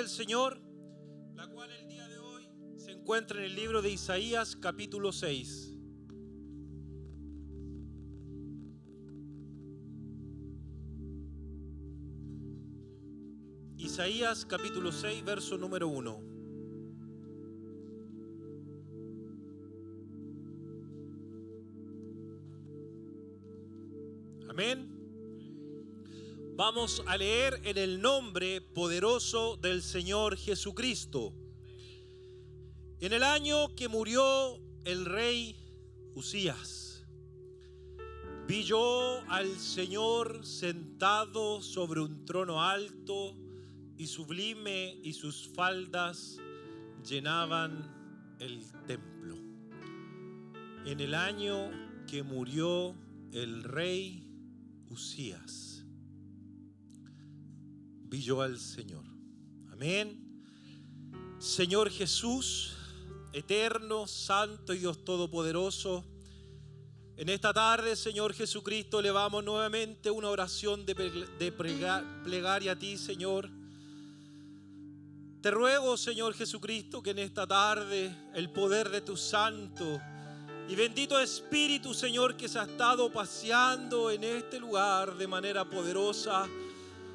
del Señor, la cual el día de hoy se encuentra en el libro de Isaías capítulo 6. Isaías capítulo 6, verso número 1. Amén. Vamos a leer en el nombre poderoso del Señor Jesucristo. En el año que murió el rey Usías, vi yo al Señor sentado sobre un trono alto y sublime, y sus faldas llenaban el templo. En el año que murió el rey Usías, vi yo al Señor. Amén. Señor Jesús, eterno, santo y Dios todopoderoso, en esta tarde, Señor Jesucristo, elevamos nuevamente una oración de plegaria a ti, Señor. Te ruego, Señor Jesucristo, que en esta tarde el poder de tu santo y bendito Espíritu, Señor, que se ha estado paseando en este lugar de manera poderosa,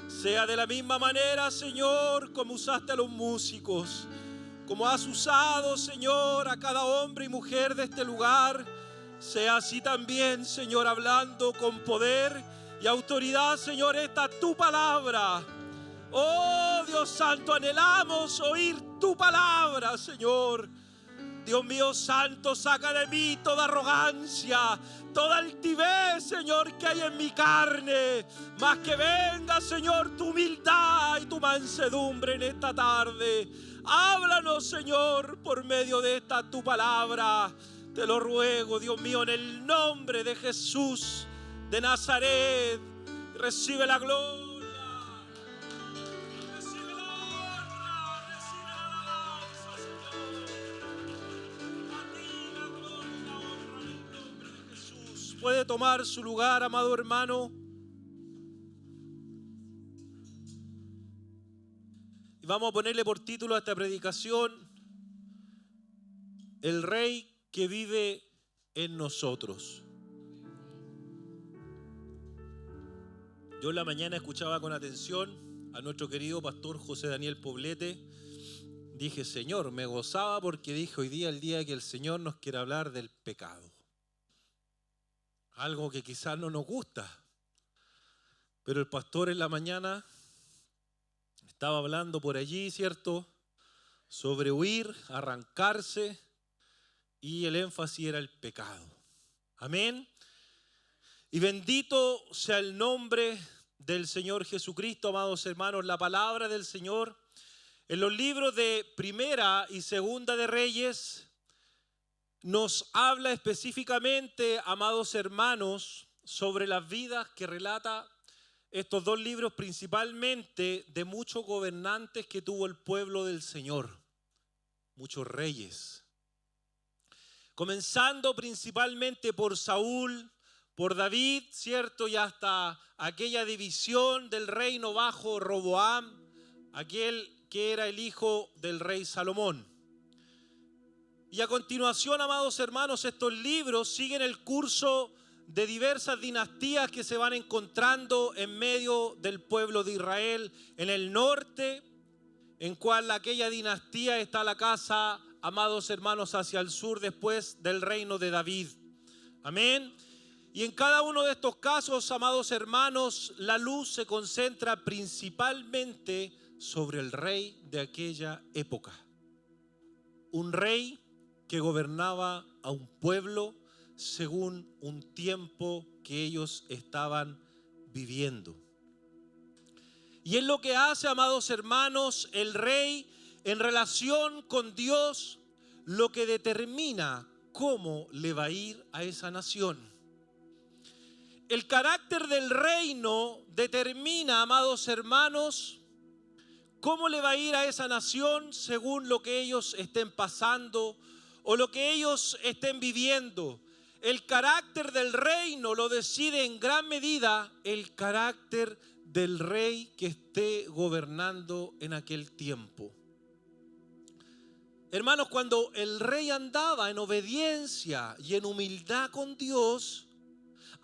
sea de la misma manera, Señor, como usaste a los músicos, como has usado, Señor, a cada hombre y mujer de este lugar, sea así también, Señor, hablando con poder y autoridad, Señor, esta tu palabra. Oh, Dios santo, anhelamos oír tu palabra, Señor. Dios mío santo, saca de mí toda arrogancia, toda altivez, Señor, que hay en mi carne. Más que venga, Señor, tu humildad y tu mansedumbre en esta tarde. Háblanos, Señor, por medio de esta tu palabra. Te lo ruego, Dios mío, en el nombre de Jesús de Nazaret. Recibe la gloria. Puede tomar su lugar, amado hermano. Y vamos a ponerle por título a esta predicación: el Rey que vive en nosotros. Yo en la mañana escuchaba con atención a nuestro querido pastor José Daniel Poblete. Dije, Señor, me gozaba porque dije, hoy día el día que el Señor nos quiere hablar del pecado. Algo que quizás no nos gusta, pero el pastor en la mañana estaba hablando por allí, ¿cierto?, sobre huir, arrancarse, y el énfasis era el pecado. Amén. Y bendito sea el nombre del Señor Jesucristo, amados hermanos. La palabra del Señor en los libros de Primera y Segunda de Reyes nos habla específicamente, amados hermanos, sobre las vidas que relata estos dos libros, principalmente de muchos gobernantes que tuvo el pueblo del Señor, muchos reyes. Comenzando principalmente por Saúl, por David, ¿cierto? Y hasta aquella división del reino bajo Roboam, aquel que era el hijo del rey Salomón. Y a continuación, amados hermanos, estos libros siguen el curso de diversas dinastías que se van encontrando en medio del pueblo de Israel. En el norte, en cual aquella dinastía está la casa, amados hermanos, hacia el sur después del reino de David. Amén. Y en cada uno de estos casos, amados hermanos, la luz se concentra principalmente sobre el rey de aquella época. Un rey que gobernaba a un pueblo según un tiempo que ellos estaban viviendo. Y es lo que hace, amados hermanos, el rey en relación con Dios, lo que determina cómo le va a ir a esa nación. El carácter del reino determina, amados hermanos, cómo le va a ir a esa nación según lo que ellos estén pasando o lo que ellos estén viviendo. El carácter del reino lo decide en gran medida el carácter del rey que esté gobernando en aquel tiempo. Hermanos, cuando el rey andaba en obediencia y en humildad con Dios,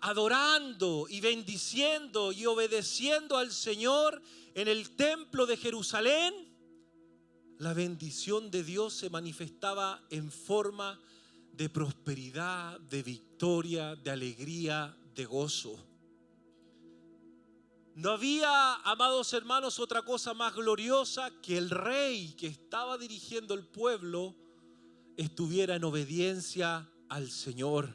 adorando y bendiciendo y obedeciendo al Señor en el templo de Jerusalén, la bendición de Dios se manifestaba en forma de prosperidad, de victoria, de alegría, de gozo. No había, amados hermanos, otra cosa más gloriosa que el rey que estaba dirigiendo el pueblo estuviera en obediencia al Señor.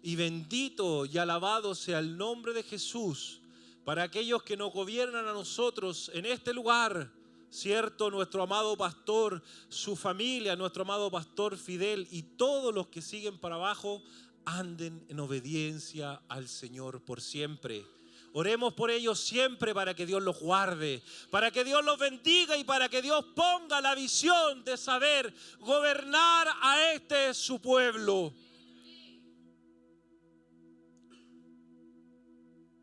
Y bendito y alabado sea el nombre de Jesús para aquellos que nos gobiernan a nosotros en este lugar, ¿cierto? Nuestro amado pastor, su familia, nuestro amado pastor Fidel y todos los que siguen para abajo, anden en obediencia al Señor por siempre. Oremos por ellos siempre para que Dios los guarde, para que Dios los bendiga y para que Dios ponga la visión de saber gobernar a su pueblo.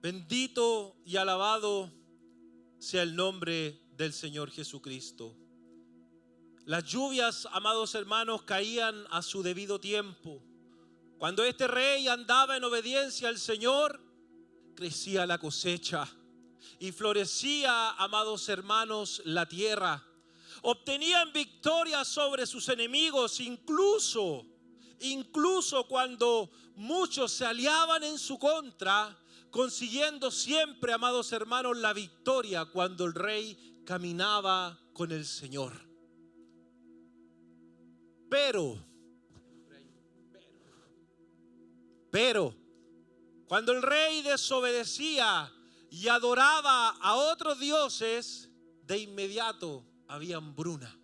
Bendito y alabado sea el nombre del Señor Jesucristo. Las lluvias, amados hermanos, caían a su debido tiempo. Cuando este rey andaba en obediencia al Señor, crecía la cosecha y florecía, amados hermanos, la tierra. Obtenían victoria sobre sus enemigos, incluso cuando muchos se aliaban en su contra, consiguiendo siempre, amados hermanos, la victoria cuando el rey caminaba con el Señor. Pero cuando el rey desobedecía y adoraba a otros dioses, de inmediato había hambruna.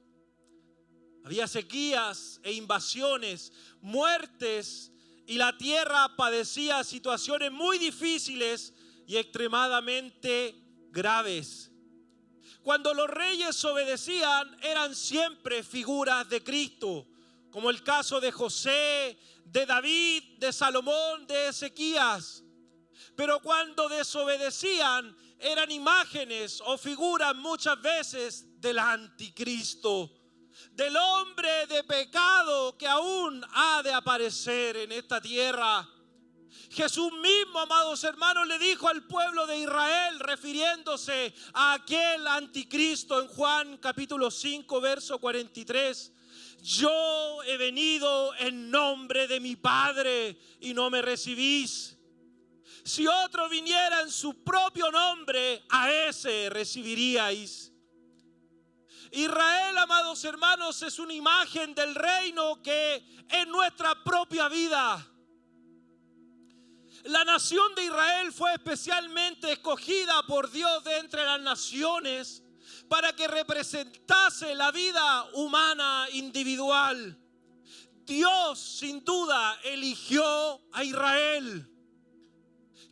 Había sequías e invasiones, muertes, y la tierra padecía situaciones muy difíciles y extremadamente graves. Cuando los reyes obedecían, eran siempre figuras de Cristo, como el caso de José, de David, de Salomón, de Ezequías. Pero cuando desobedecían, eran imágenes o figuras muchas veces del anticristo, del hombre de pecado que aún ha de aparecer en esta tierra. Jesús mismo, amados hermanos, le dijo al pueblo de Israel, refiriéndose a aquel anticristo en Juan capítulo 5, verso 43. Yo he venido en nombre de mi Padre y no me recibís. Si otro viniera en su propio nombre, a ese recibiríais. Israel, amados hermanos, es una imagen del reino que es nuestra propia vida. La nación de Israel fue especialmente escogida por Dios de entre las naciones para que representase la vida humana individual. Dios, sin duda, eligió a Israel,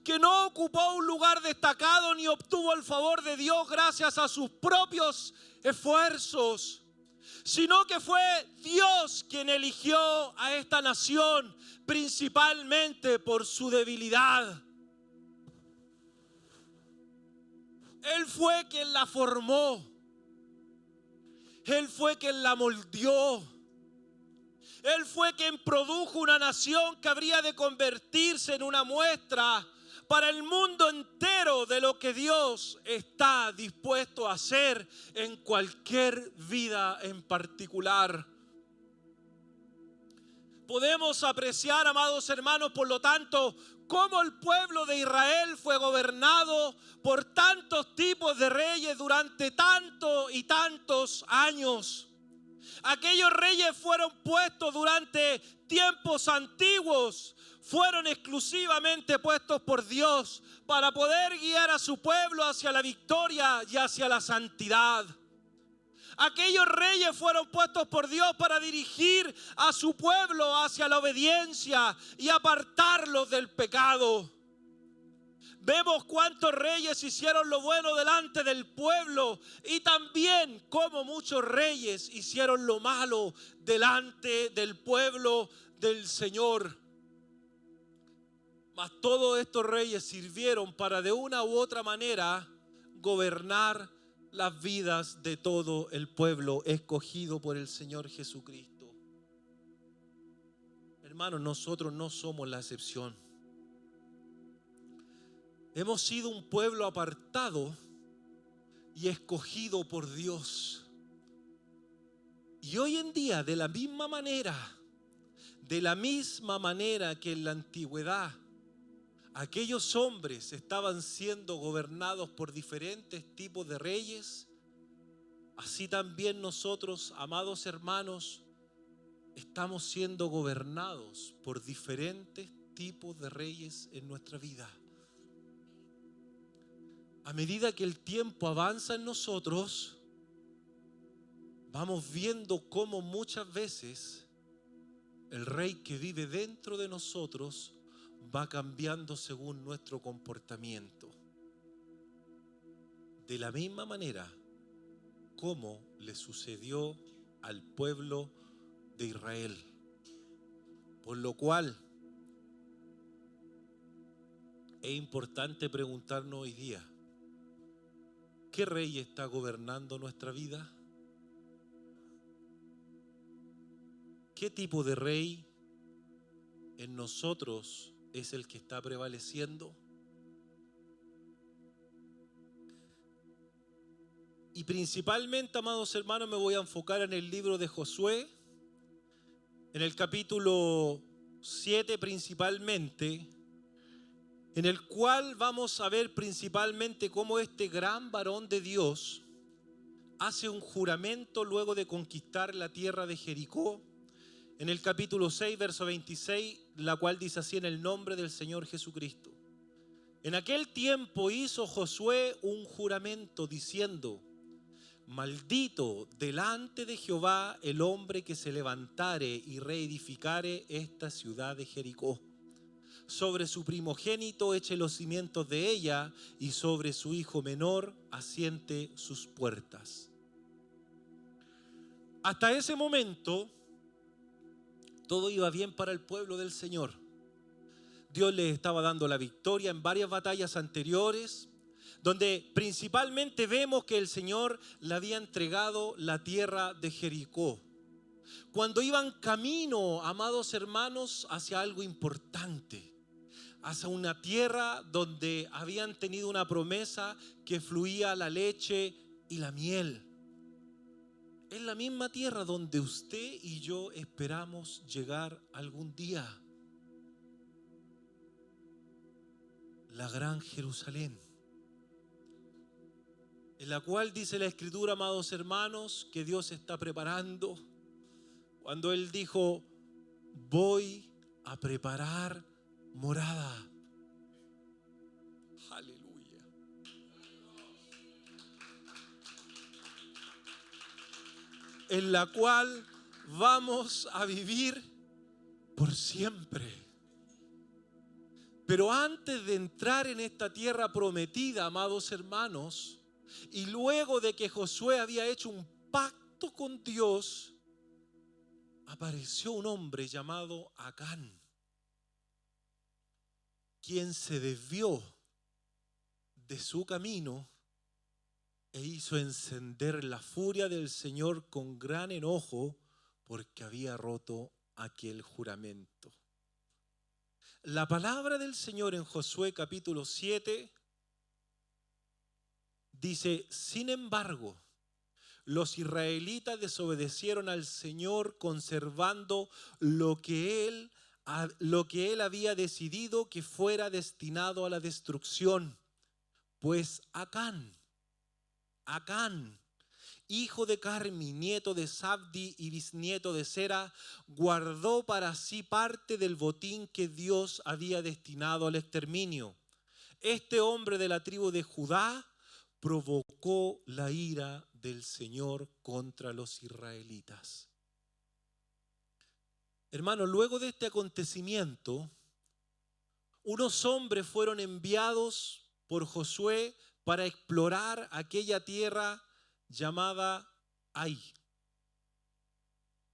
que no ocupó un lugar destacado ni obtuvo el favor de Dios gracias a sus propios esfuerzos, sino que fue Dios quien eligió a esta nación principalmente por su debilidad. Él fue quien la formó, Él fue quien la moldeó, Él fue quien produjo una nación que habría de convertirse en una muestra para el mundo entero de lo que Dios está dispuesto a hacer en cualquier vida en particular. Podemos apreciar, amados hermanos, por lo tanto, cómo el pueblo de Israel fue gobernado por tantos tipos de reyes durante tantos y tantos años. Aquellos reyes fueron puestos durante tiempos antiguos, fueron exclusivamente puestos por Dios para poder guiar a su pueblo hacia la victoria y hacia la santidad. Aquellos reyes fueron puestos por Dios para dirigir a su pueblo hacia la obediencia y apartarlos del pecado. Vemos cuántos reyes hicieron lo bueno delante del pueblo y también cómo muchos reyes hicieron lo malo delante del pueblo del Señor. Mas todos estos reyes sirvieron para de una u otra manera gobernar las vidas de todo el pueblo escogido por el Señor Jesucristo. Hermanos, nosotros no somos la excepción. Hemos sido un pueblo apartado y escogido por Dios. Y hoy en día, de la misma manera que en la antigüedad, aquellos hombres estaban siendo gobernados por diferentes tipos de reyes, así también nosotros, amados hermanos, estamos siendo gobernados por diferentes tipos de reyes en nuestra vida. A medida que el tiempo avanza en nosotros, vamos viendo cómo muchas veces el rey que vive dentro de nosotros va cambiando según nuestro comportamiento. De la misma manera como le sucedió al pueblo de Israel. Por lo cual es importante preguntarnos hoy día, ¿qué rey está gobernando nuestra vida? ¿Qué tipo de rey en nosotros es el que está prevaleciendo? Y principalmente, amados hermanos, me voy a enfocar en el libro de Josué, en el capítulo 7 principalmente, en el cual vamos a ver principalmente cómo este gran varón de Dios hace un juramento luego de conquistar la tierra de Jericó, en el capítulo 6, verso 26, la cual dice así: en el nombre del Señor Jesucristo. En aquel tiempo hizo Josué un juramento diciendo: maldito delante de Jehová el hombre que se levantare y reedificare esta ciudad de Jericó. Sobre su primogénito eche los cimientos de ella, y sobre su hijo menor asiente sus puertas. Hasta ese momento todo iba bien para el pueblo del Señor. Dios les estaba dando la victoria en varias batallas anteriores, donde principalmente vemos que el Señor le había entregado la tierra de Jericó. Cuando iban camino, amados hermanos, hacia algo importante, hacia una tierra donde habían tenido una promesa que fluía la leche y la miel. Es la misma tierra donde usted y yo esperamos llegar algún día. La gran Jerusalén, en la cual dice la Escritura, amados hermanos, que Dios está preparando. Cuando Él dijo: voy a preparar morada. Aleluya. En la cual vamos a vivir por siempre. Pero antes de entrar en esta tierra prometida, amados hermanos, y luego de que Josué había hecho un pacto con Dios, apareció un hombre llamado Acán, quien se desvió de su camino e hizo encender la furia del Señor con gran enojo porque había roto aquel juramento. La palabra del Señor en Josué capítulo 7 dice: sin embargo, los israelitas desobedecieron al Señor, conservando lo que Él había decidido que fuera destinado a la destrucción. Pues Acán, hijo de Carmi, nieto de Sabdi y bisnieto de Sera, guardó para sí parte del botín que Dios había destinado al exterminio. Este hombre de la tribu de Judá provocó la ira del Señor contra los israelitas. Hermanos, luego de este acontecimiento, unos hombres fueron enviados por Josué para explorar aquella tierra llamada Ai.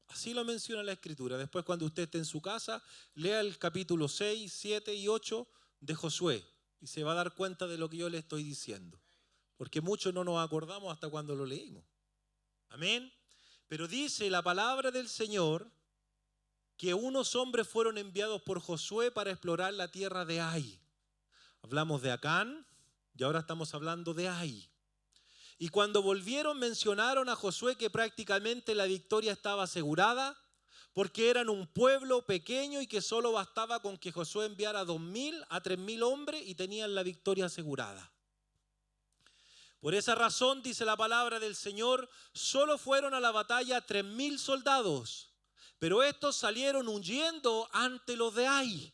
Así lo menciona la Escritura. Después, cuando usted esté en su casa, lea el capítulo 6, 7 y 8 de Josué y se va a dar cuenta de lo que yo le estoy diciendo. porque muchos no nos acordamos hasta cuando lo leímos. Amén. Pero dice la palabra del Señor que unos hombres fueron enviados por Josué para explorar la tierra de Ai. Hablamos de Acán y ahora estamos hablando de Ai. Y cuando volvieron mencionaron a Josué que prácticamente la victoria estaba asegurada, porque eran un pueblo pequeño y que solo bastaba con que Josué enviara 2.000 a 3.000 hombres y tenían la victoria asegurada. Por esa razón, dice la palabra del Señor, solo fueron a la batalla 3.000 soldados, pero estos salieron huyendo ante los de Ai.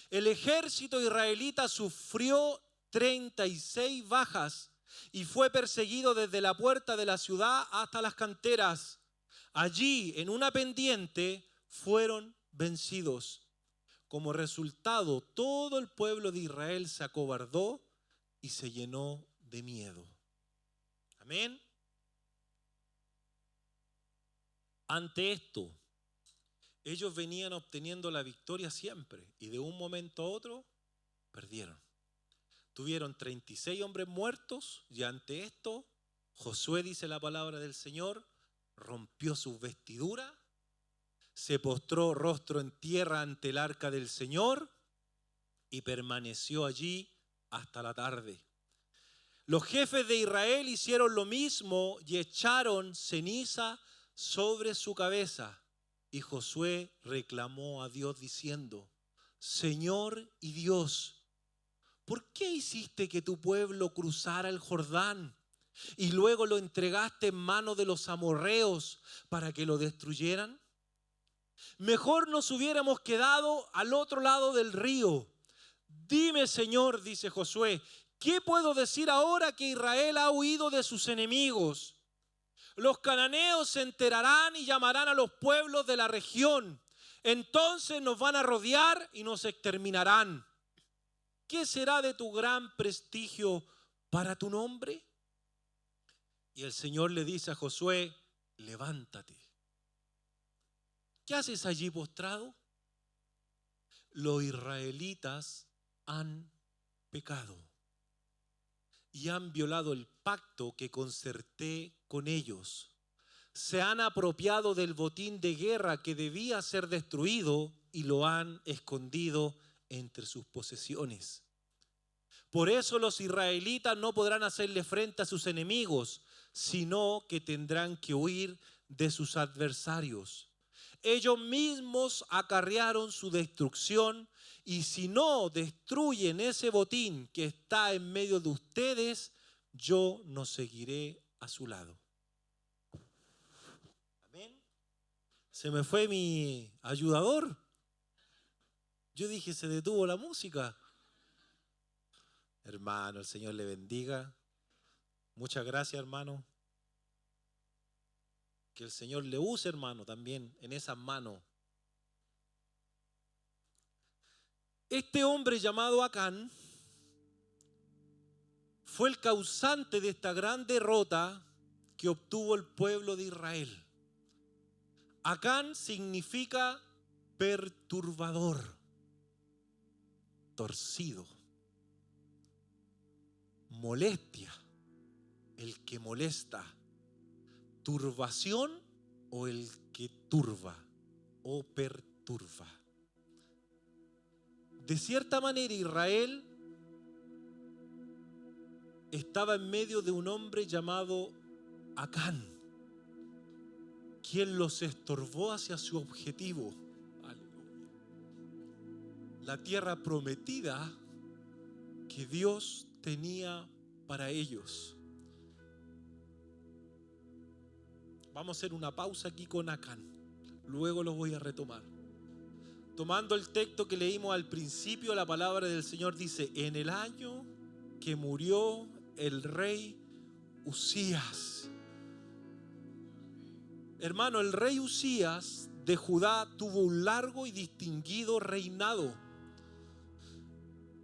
El ejército israelita sufrió 36 bajas y fue perseguido desde la puerta de la ciudad hasta las canteras. Allí, en una pendiente, fueron vencidos. Como resultado, todo el pueblo de Israel se acobardó y se llenó de miedo. Amén. Ante esto, ellos venían obteniendo la victoria siempre y de un momento a otro perdieron. Tuvieron 36 hombres muertos y ante esto Josué, dice la palabra del Señor, rompió sus vestiduras, se postró rostro en tierra ante el arca del Señor y permaneció allí hasta la tarde. Los jefes de Israel hicieron lo mismo y echaron ceniza sobre su cabeza. Y Josué reclamó a Dios diciendo: Señor y Dios, ¿por qué hiciste que tu pueblo cruzara el Jordán y luego lo entregaste en manos de los amorreos para que lo destruyeran? Mejor nos hubiéramos quedado al otro lado del río. Dime, Señor, dice Josué, ¿qué puedo decir ahora que Israel ha huido de sus enemigos? Los cananeos se enterarán y llamarán a los pueblos de la región. Entonces nos van a rodear y nos exterminarán. ¿Qué será de tu gran prestigio para tu nombre? Y el Señor le dice a Josué: levántate. ¿Qué haces allí postrado? Los israelitas han pecado y han violado el pacto que concerté con ellos. Se han apropiado del botín de guerra que debía ser destruido y lo han escondido entre sus posesiones. Por eso los israelitas no podrán hacerle frente a sus enemigos, sino que tendrán que huir de sus adversarios. Ellos mismos acarrearon su destrucción, y si no destruyen ese botín que está en medio de ustedes, yo no seguiré a su lado. Amén. Se me fue mi ayudador. Yo dije, se detuvo la música. Hermano, el Señor le bendiga. Muchas gracias, hermano. Que el Señor le use, hermano, también en esas manos. Este hombre llamado Acán fue el causante de esta gran derrota que obtuvo el pueblo de Israel. Acán significa perturbador, torcido, molestia, el que molesta, turbación o el que turba o perturba. De cierta manera, Israel estaba en medio de un hombre llamado Acán, quien los estorbó hacia su objetivo. Aleluya. La tierra prometida que Dios tenía para ellos. Vamos a hacer una pausa aquí con Acán. Luego lo voy a retomar. Tomando el texto que leímos al principio, la palabra del Señor dice: en el año que murió el rey Uzías. Hermano, el rey Uzías de Judá tuvo un largo y distinguido reinado.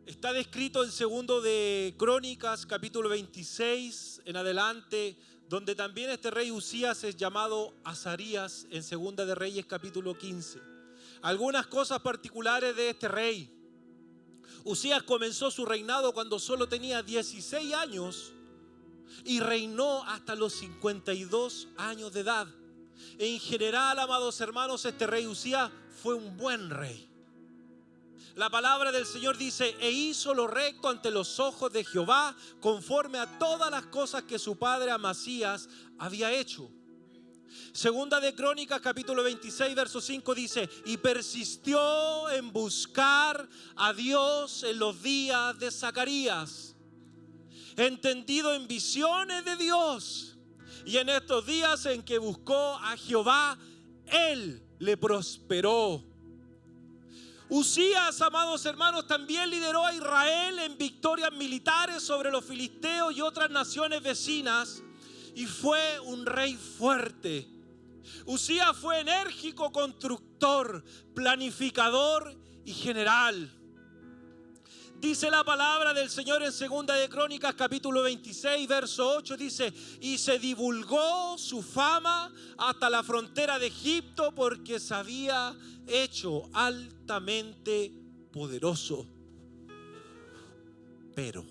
Está descrito en 2 de Crónicas, capítulo 26 en adelante, donde también este rey Uzías es llamado Azarías en 2 de Reyes, capítulo 15. Algunas cosas particulares de este rey. Uzías comenzó su reinado cuando solo tenía 16 años y reinó hasta los 52 años de edad. En general, amados hermanos, este rey Uzías fue un buen rey. La palabra del Señor dice: e hizo lo recto ante los ojos de Jehová, conforme a todas las cosas que su padre Amasías había hecho. Segunda de Crónicas, capítulo 26, verso 5 dice: y persistió en buscar a Dios en los días de Zacarías, entendido en visiones de Dios. Y en estos días en que buscó a Jehová, Él le prosperó. Uzías, amados hermanos, también lideró a Israel en victorias militares sobre los filisteos y otras naciones vecinas, y fue un rey fuerte. Uzías fue enérgico constructor, planificador y general. Dice la palabra del Señor en Segunda de Crónicas, capítulo 26, verso 8, dice: y se divulgó su fama hasta la frontera de Egipto, porque se había hecho altamente poderoso. Pero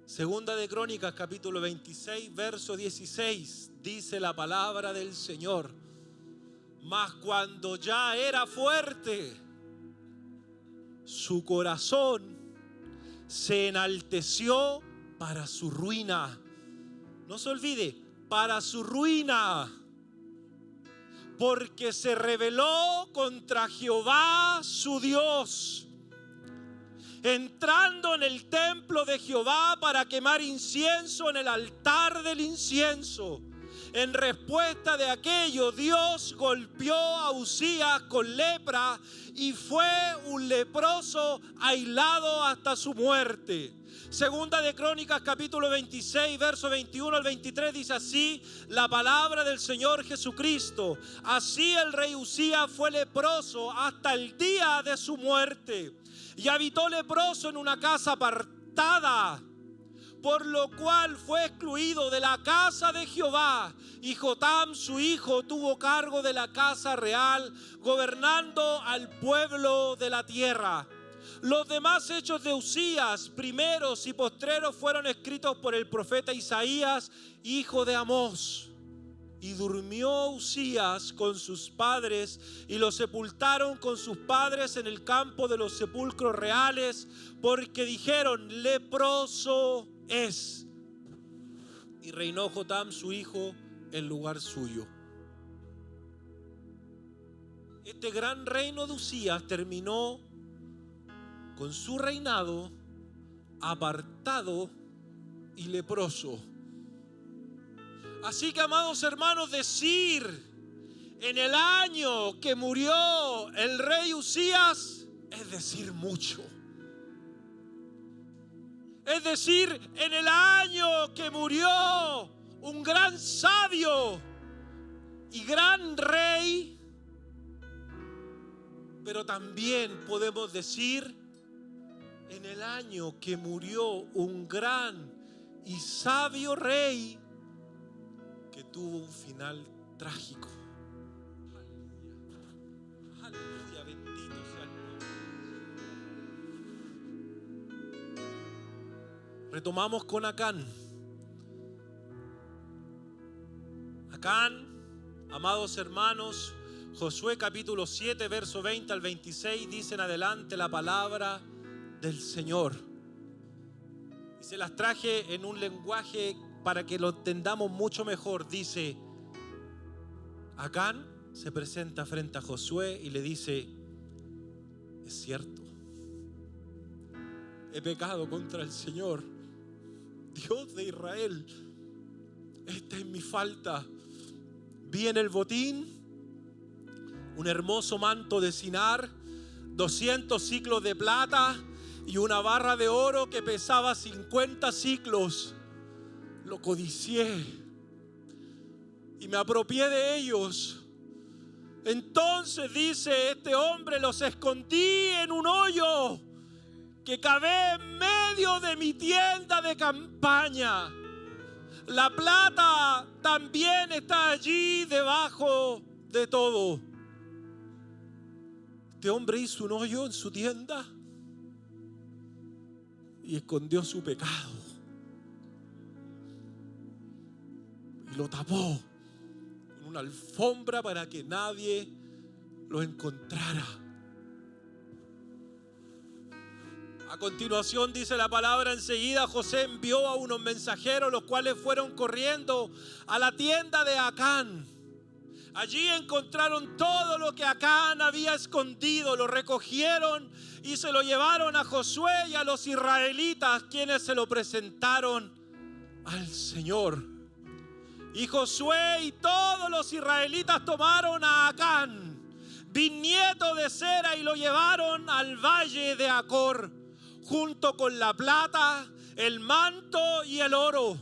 Segunda de Crónicas, capítulo 26, verso 16, dice la palabra del Señor: mas cuando ya era fuerte, su corazón se enalteció para su ruina. No se olvide, para su ruina, porque se rebeló contra Jehová su Dios, entrando en el templo de Jehová para quemar incienso en el altar del incienso. En respuesta de aquello, Dios golpeó a Uzías con lepra y fue un leproso aislado hasta su muerte. Segunda de Crónicas, capítulo 26, verso 21 al 23, dice así la palabra del Señor Jesucristo: así el rey Uzías fue leproso hasta el día de su muerte, y habitó leproso en una casa apartada, por lo cual fue excluido de la casa de Jehová. Y Jotam su hijo tuvo cargo de la casa real, gobernando al pueblo de la tierra. Los demás hechos de Uzías, primeros y postreros, fueron escritos por el profeta Isaías, hijo de Amós. Y durmió Uzías con sus padres, y lo sepultaron con sus padres en el campo de los sepulcros reales, porque dijeron: leproso es. Y reinó Jotam su hijo en lugar suyo. Este gran reino de Uzías terminó con su reinado apartado y leproso. Así que, amados hermanos, decir en el año que murió el rey Uzías es decir mucho. Es decir, en el año que murió un gran sabio y gran rey, pero también podemos decir en el año que murió un gran y sabio rey que tuvo un final trágico. Aleluya, bendito sea el nombre. Retomamos con Acán. Acán, amados hermanos, Josué capítulo 7, verso 20 al 26, dice en adelante la palabra del Señor. Y se las traje en un lenguaje para que lo entendamos mucho mejor. Dice: Acán se presenta frente a Josué y le dice: es cierto, he pecado contra el Señor, Dios de Israel. Esta es mi falta. Vi en el botín un hermoso manto de Sinar, 200 siclos de plata y una barra de oro que pesaba 50 siclos. Lo codicié y me apropié de ellos. Entonces, dice este hombre, los escondí en un hoyo que cavé en medio de mi tienda de campaña. La plata también está allí debajo de todo. Este hombre hizo un hoyo en su tienda y escondió su pecado. Y lo tapó con una alfombra para que nadie lo encontrara. A continuación dice la palabra: enseguida José envió a unos mensajeros, los cuales fueron corriendo a la tienda de Acán. Allí encontraron todo lo que Acán había escondido, lo recogieron y se lo llevaron a Josué y a los israelitas, quienes se lo presentaron al Señor. Y Josué y todos los israelitas tomaron a Acán, bisnieto de Zera, y lo llevaron al valle de Acor, junto con la plata, el manto y el oro.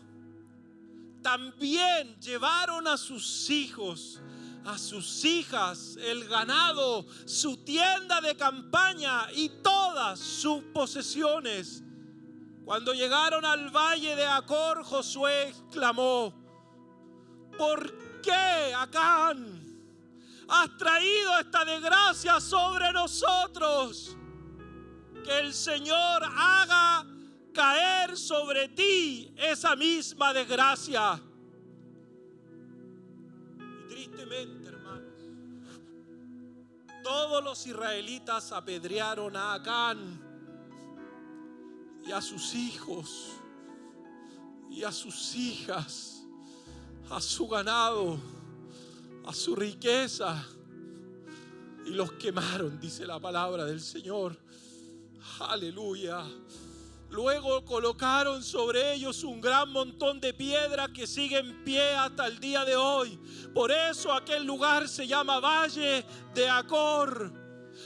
También llevaron a sus hijos, a sus hijas, el ganado, su tienda de campaña y todas sus posesiones. Cuando llegaron al valle de Acor, Josué exclamó: ¿por qué, Acán, has traído esta desgracia sobre nosotros? Que el Señor haga caer sobre ti esa misma desgracia. Y tristemente, hermanos, todos los israelitas apedrearon a Acán y a sus hijos y a sus hijas, a su ganado, a su riqueza, y los quemaron, dice la palabra del Señor. Aleluya. Luego colocaron sobre ellos un gran montón de piedras que sigue en pie hasta el día de hoy. Por eso aquel lugar se llama Valle de Acor.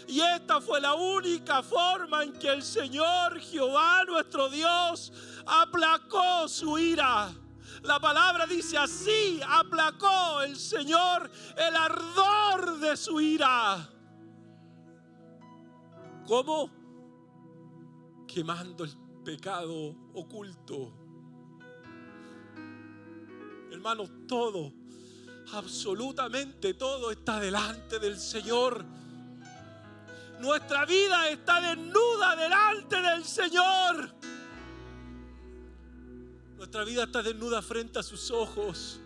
Y esta fue la única forma en que el Señor Jehová nuestro Dios aplacó su ira. La palabra dice así: aplacó el Señor el ardor de su ira. ¿Cómo? Quemando el pecado oculto. Hermanos, todo, absolutamente todo está delante del Señor. Nuestra vida está desnuda delante del Señor. Nuestra vida está desnuda frente a sus ojos.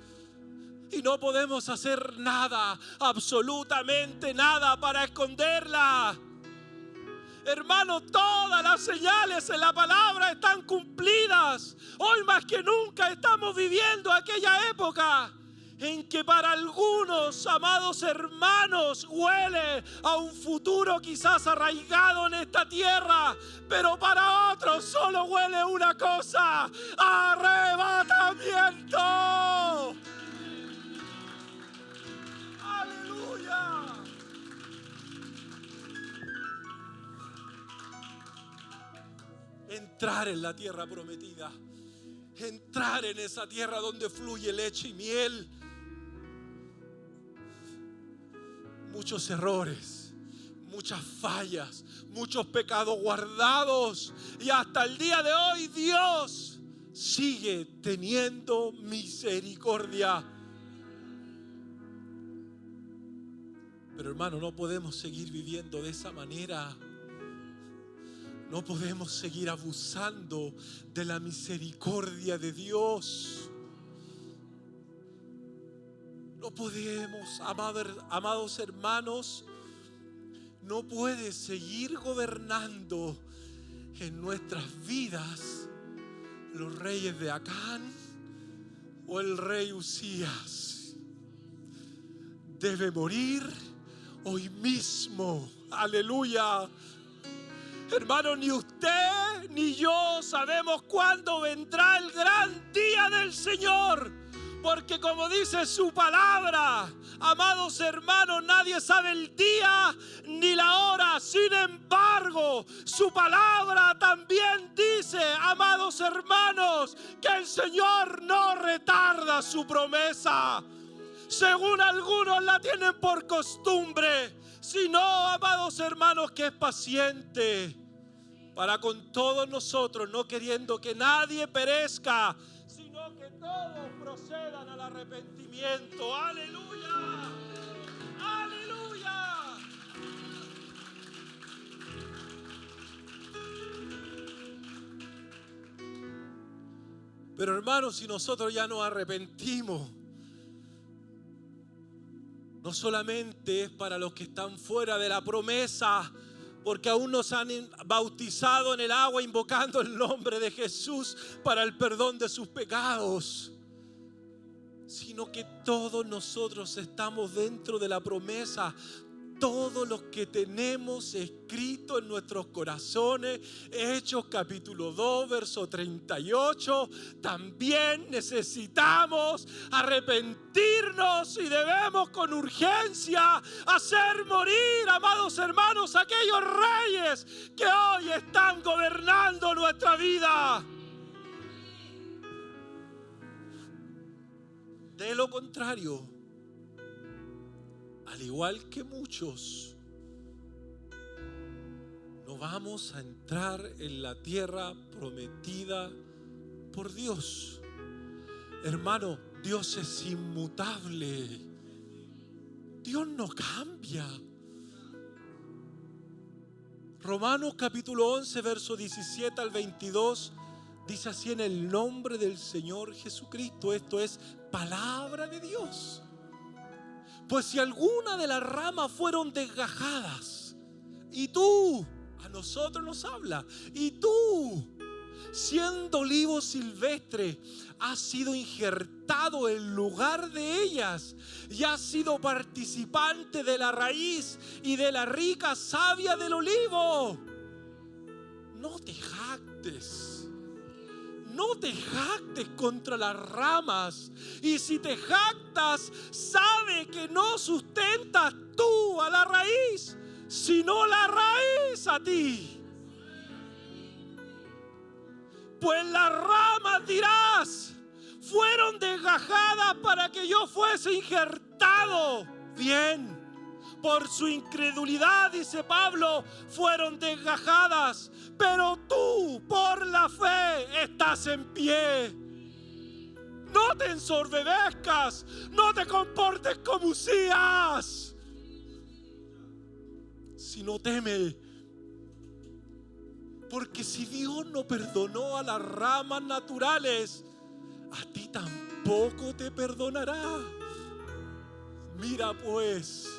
Y no podemos hacer nada, absolutamente nada, para esconderla. Hermano, todas las señales en la palabra están cumplidas. Hoy más que nunca estamos viviendo aquella época en que para algunos, amados hermanos, huele a un futuro quizás arraigado en esta tierra, pero para otros solo huele una cosa: arrebatamiento. Aleluya. Entrar en la tierra prometida, entrar en esa tierra donde fluye leche y miel. Muchos errores, muchas fallas, muchos pecados guardados, y hasta el día de hoy Dios sigue teniendo misericordia. Pero hermano, no podemos seguir viviendo de esa manera. No podemos seguir abusando de la misericordia de Dios. No podemos, amados hermanos, no puede seguir gobernando en nuestras vidas los reyes de Acán o el rey Usías. Debe morir hoy mismo. Aleluya. Hermano, ni usted ni yo sabemos cuándo vendrá el gran día del Señor, porque como dice su palabra, amados hermanos, nadie sabe el día ni la hora. Sin embargo, su palabra también dice, amados hermanos, que el Señor no retarda su promesa, según algunos la tienen por costumbre, sino, amados hermanos, que es paciente para con todos nosotros, no queriendo que nadie perezca, sino que todos procedan al arrepentimiento. ¡Aleluya! ¡Aleluya! Pero hermanos, si nosotros ya nos arrepentimos, no solamente es para los que están fuera de la promesa, porque aún nos han bautizado en el agua invocando el nombre de Jesús para el perdón de sus pecados, sino que todos nosotros estamos dentro de la promesa. Todos los que tenemos escrito en nuestros corazones, Hechos capítulo 2, verso 38, también necesitamos arrepentirnos y debemos con urgencia hacer morir, amados hermanos, aquellos reyes que hoy están gobernando nuestra vida. De lo contrario, al igual que muchos, no vamos a entrar en la tierra prometida por Dios. Hermano, Dios es inmutable. Dios no cambia. Romanos capítulo 11, verso 17 al 22, dice así: en el nombre del Señor Jesucristo. Esto es palabra de Dios. Pues si alguna de las ramas fueron desgajadas, y tú, a nosotros nos habla, y tú, siendo olivo silvestre, has sido injertado en lugar de ellas, y has sido participante de la raíz y de la rica savia del olivo, no te jactes. No te jactes contra las ramas. Y si te jactas, sabe que no sustentas tú a la raíz, sino la raíz a ti. Pues las ramas, dirás, fueron desgajadas para que yo fuese injertado. Bien. Por su incredulidad, dice Pablo, fueron desgajadas, pero tú por la fe estás en pie. No te ensoberbezcas, no te comportes como Usías, sino teme. Porque si Dios no perdonó a las ramas naturales, a ti tampoco te perdonará. Mira pues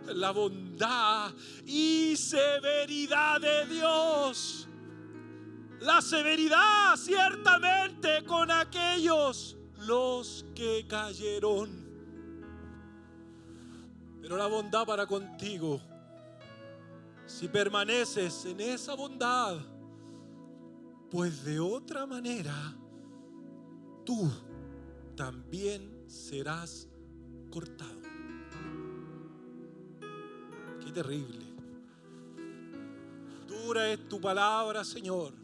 la bondad y severidad de Dios. La severidad ciertamente con aquellos los que cayeron, pero la bondad para contigo, si permaneces en esa bondad, pues de otra manera tú también serás cortado. Qué terrible. Dura es tu palabra, Señor.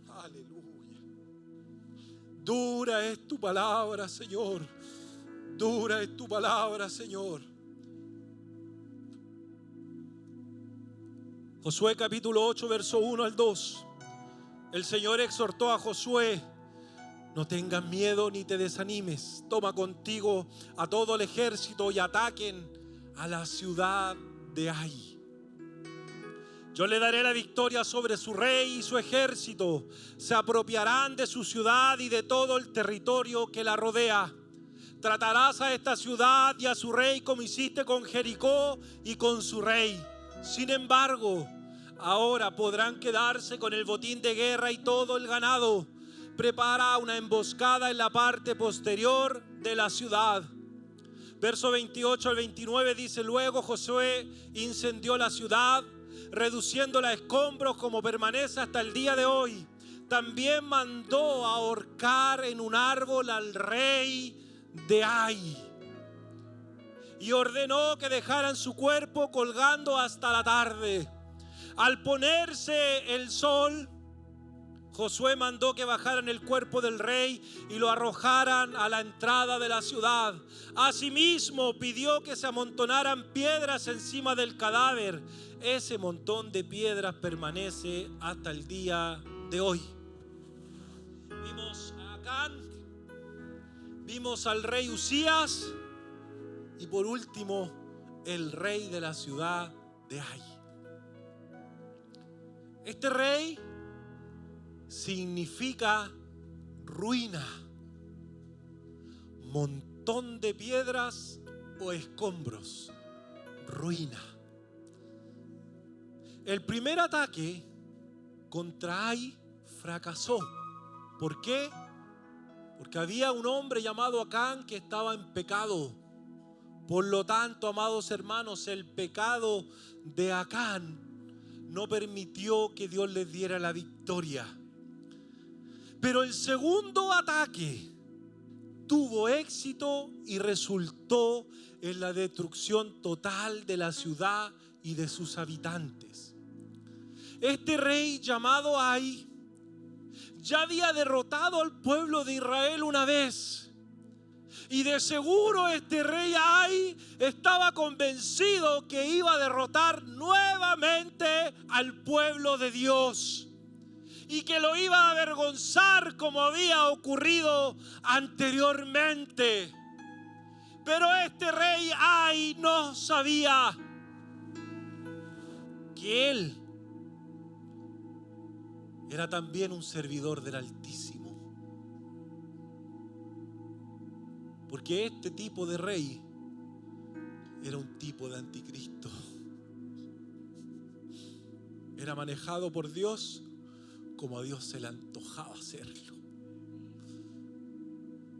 Aleluya. Dura es tu palabra, Señor. Dura es tu palabra, Señor. Josué capítulo 8, verso 1 al 2. El Señor exhortó a Josué: no tengas miedo ni te desanimes. Toma contigo a todo el ejército y ataquen a la ciudad de Ai. Yo le daré la victoria sobre su rey y su ejército. Se apropiarán de su ciudad y de todo el territorio que la rodea. Tratarás a esta ciudad y a su rey como hiciste con Jericó y con su rey. Sin embargo, ahora podrán quedarse con el botín de guerra y todo el ganado. Prepara una emboscada en la parte posterior de la ciudad. Verso 28 al 29 dice: luego Josué incendió la ciudad, reduciéndola a escombros como permanece hasta el día de hoy. También mandó ahorcar en un árbol al rey de Ai y ordenó que dejaran su cuerpo colgando hasta la tarde. Al ponerse el sol, Josué mandó que bajaran el cuerpo del rey y lo arrojaran a la entrada de la ciudad. Asimismo, pidió que se amontonaran piedras encima del cadáver. Ese montón de piedras permanece hasta el día de hoy. Vimos a Acán, vimos al rey Usías y por último el rey de la ciudad de Ai. Este rey significa ruina, montón de piedras o escombros, ruina. El primer ataque contra Ai fracasó. ¿Por qué? Porque había un hombre llamado Acán que estaba en pecado. Por lo tanto, amados hermanos, el pecado de Acán no permitió que Dios les diera la victoria. Pero el segundo ataque tuvo éxito y resultó en la destrucción total de la ciudad y de sus habitantes. Este rey llamado Ai ya había derrotado al pueblo de Israel una vez. Y de seguro este rey Ai estaba convencido que iba a derrotar nuevamente al pueblo de Dios. Y que lo iba a avergonzar como había ocurrido anteriormente. Pero este rey Ai no sabía que él era también un servidor del Altísimo. Porque este tipo de rey era un tipo de anticristo. Era manejado por Dios como a Dios se le antojaba hacerlo.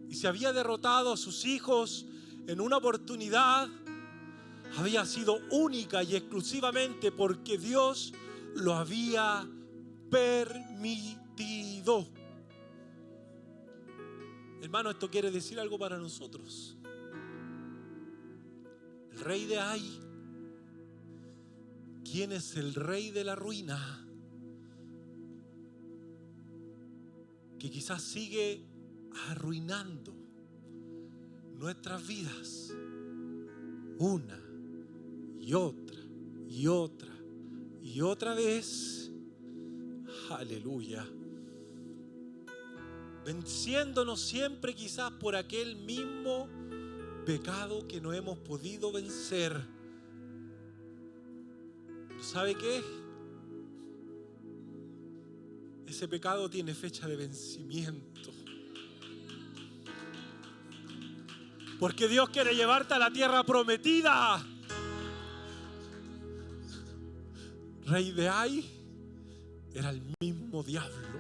Y si había derrotado a sus hijos en una oportunidad, había sido única y exclusivamente porque Dios lo había permitido. Hermano, esto quiere decir algo para nosotros. El rey de Ai, ¿quién es el rey de la ruina? Que quizás sigue arruinando nuestras vidas una y otra y otra y otra vez. Aleluya. Venciéndonos siempre quizás por aquel mismo pecado que no hemos podido vencer. ¿Sabe qué? Ese pecado tiene fecha de vencimiento. Porque Dios quiere llevarte a la tierra prometida. Rey de Ai era el mismo diablo.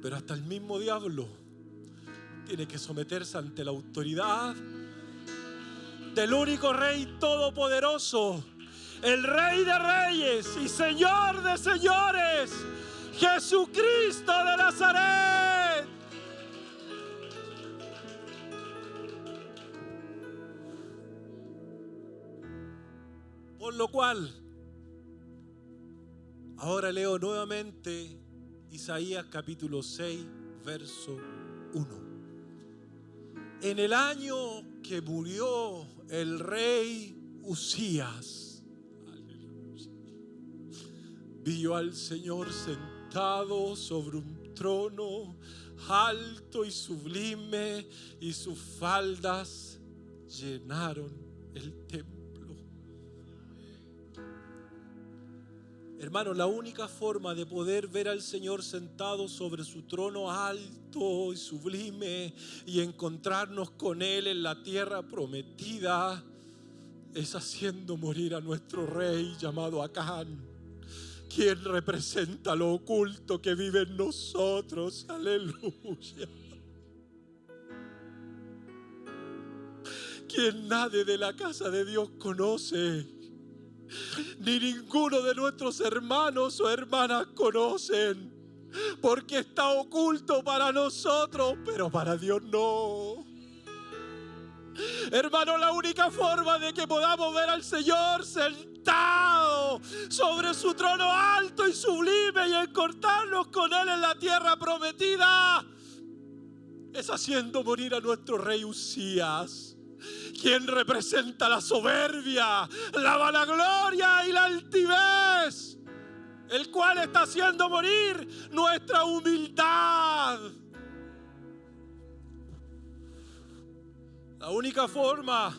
Pero hasta el mismo diablo tiene que someterse ante la autoridad del único Rey todopoderoso, el Rey de Reyes y Señor de Señores, Jesucristo de Nazaret. Por lo cual, ahora leo nuevamente Isaías capítulo 6, verso 1. En el año que murió el rey Uzías, aleluya, vi yo al Señor sentado sobre un trono alto y sublime, y sus faldas llenaron el templo. Hermano, la única forma de poder ver al Señor sentado sobre su trono alto y sublime y encontrarnos con Él en la tierra prometida es haciendo morir a nuestro rey llamado Acán, quien representa lo oculto que vive en nosotros. Aleluya. Quien nadie de la casa de Dios conoce, ni ninguno de nuestros hermanos o hermanas conocen, porque está oculto para nosotros, pero para Dios no. Hermano, la única forma de que podamos ver al Señor sentado sobre su trono alto y sublime y encontrarnos con Él en la tierra prometida es haciendo morir a nuestro rey Uzías, quien representa la soberbia, la vanagloria y la altivez, el cual está haciendo morir nuestra humildad. La única forma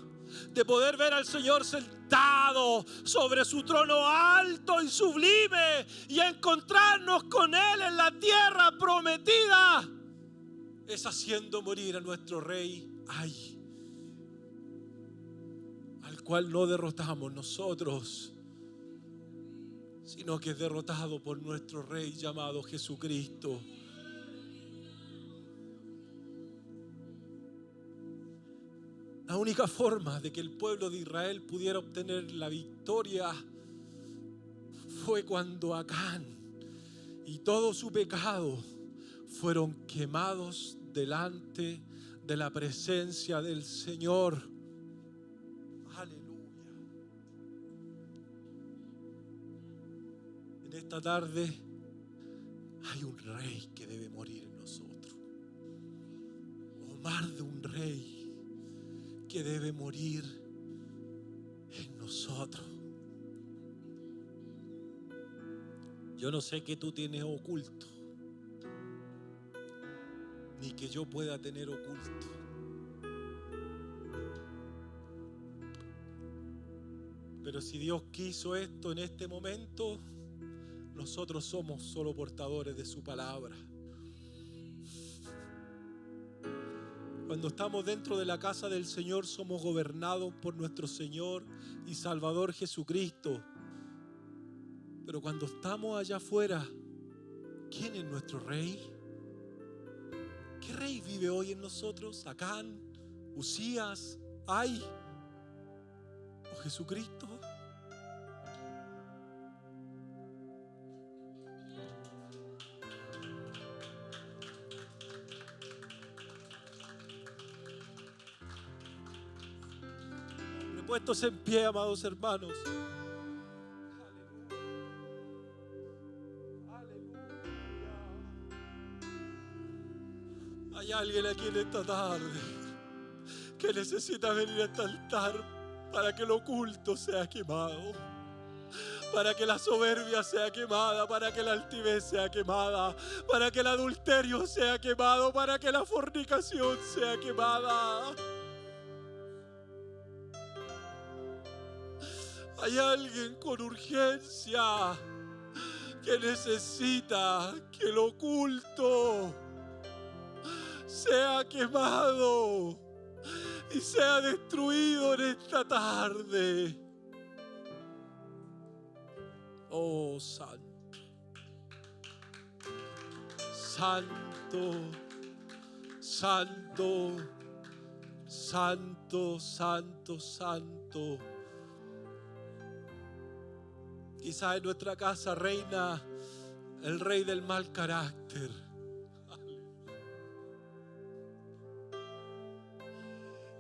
de poder ver al Señor sentado sentado sobre su trono alto y sublime, y encontrarnos con Él en la tierra prometida es haciendo morir a nuestro Rey, al cual no derrotamos nosotros, sino que es derrotado por nuestro Rey llamado Jesucristo. La única forma de que el pueblo de Israel pudiera obtener la victoria fue cuando Acán y todo su pecado fueron quemados delante de la presencia del Señor. Aleluya. En esta tarde hay un rey que debe morir en nosotros, o más de un rey que debe morir en nosotros. Yo no sé qué tú tienes oculto, ni que yo pueda tener oculto. Pero si Dios quiso esto en este momento, nosotros somos solo portadores de su palabra. Cuando estamos dentro de la casa del Señor, somos gobernados por nuestro Señor y Salvador Jesucristo. Pero cuando estamos allá afuera, ¿quién es nuestro Rey? ¿Qué rey vive hoy en nosotros? ¿Acán? ¿Usías? ¿Ay? ¿O Jesucristo? Puestos en pie, amados hermanos. Hay alguien aquí en esta tarde que necesita venir a este altar para que lo oculto sea quemado, para que la soberbia sea quemada, para que la altivez sea quemada, para que el adulterio sea quemado, para que la fornicación sea quemada. Hay alguien con urgencia que necesita que lo oculto sea quemado y sea destruido en esta tarde. Oh, santo, santo, santo, santo, santo, santo. Quizás en nuestra casa reina el rey del mal carácter.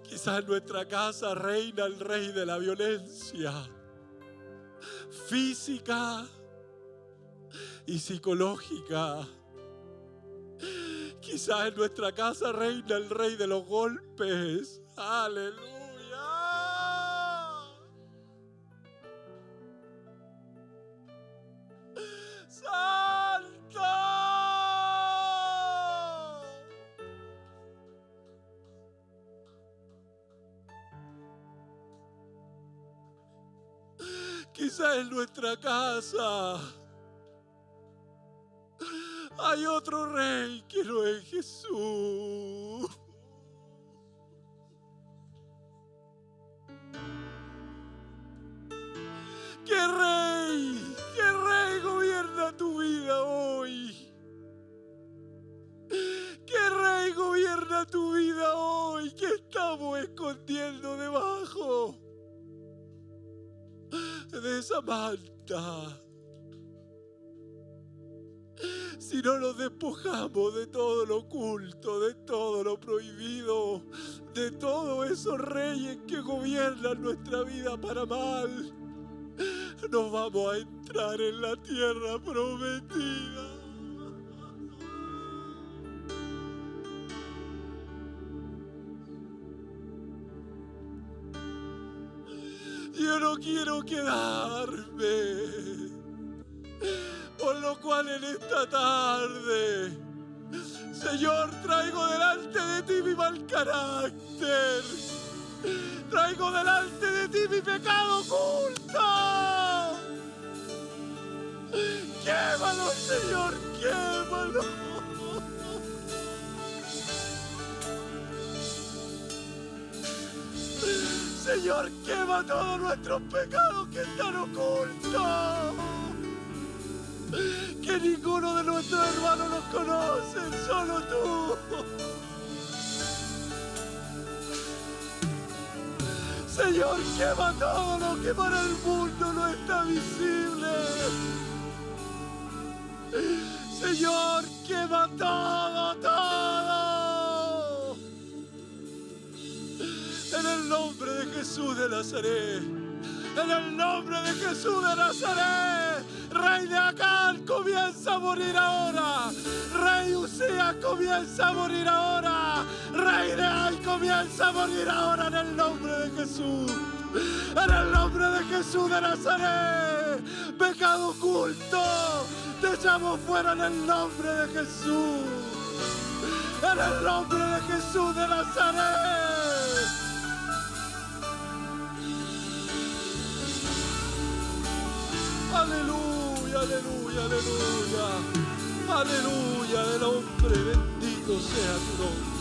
Quizás en nuestra casa reina el rey de la violencia física y psicológica. Quizás en nuestra casa reina el rey de los golpes. Aleluya. Quizás en nuestra casa hay otro rey que no es Jesús. ¿Qué rey gobierna tu vida hoy? ¿Qué rey gobierna tu vida hoy? ¿Qué estamos escondiendo debajo de esa manta? Si no nos despojamos de todo lo oculto, de todo lo prohibido, de todos esos reyes que gobiernan nuestra vida para mal, no vamos a entrar en la tierra prometida. Yo no quiero quedarme. Por lo cual en esta tarde, Señor, traigo delante de ti mi mal carácter. Traigo delante de ti mi pecado oculto. Quémalo, Señor, quémalo. Señor, quema todos nuestros pecados que están ocultos. Que ninguno de nuestros hermanos nos conoce, solo tú. Señor, quema todo lo que para el mundo no está visible. Señor, quema todo, todo. En el nombre de Jesús de Nazaret. En el nombre de Jesús de Nazaret. Rey de Acán, comienza a morir ahora. Rey Usías, comienza a morir ahora. Rey de Ai, comienza a morir ahora en el nombre de Jesús. En el nombre de Jesús de Nazaret. Pecado oculto, te echamos fuera en el nombre de Jesús. En el nombre de Jesús de Nazaret. Aleluya, aleluya, aleluya. Aleluya, el hombre, bendito sea tu nombre.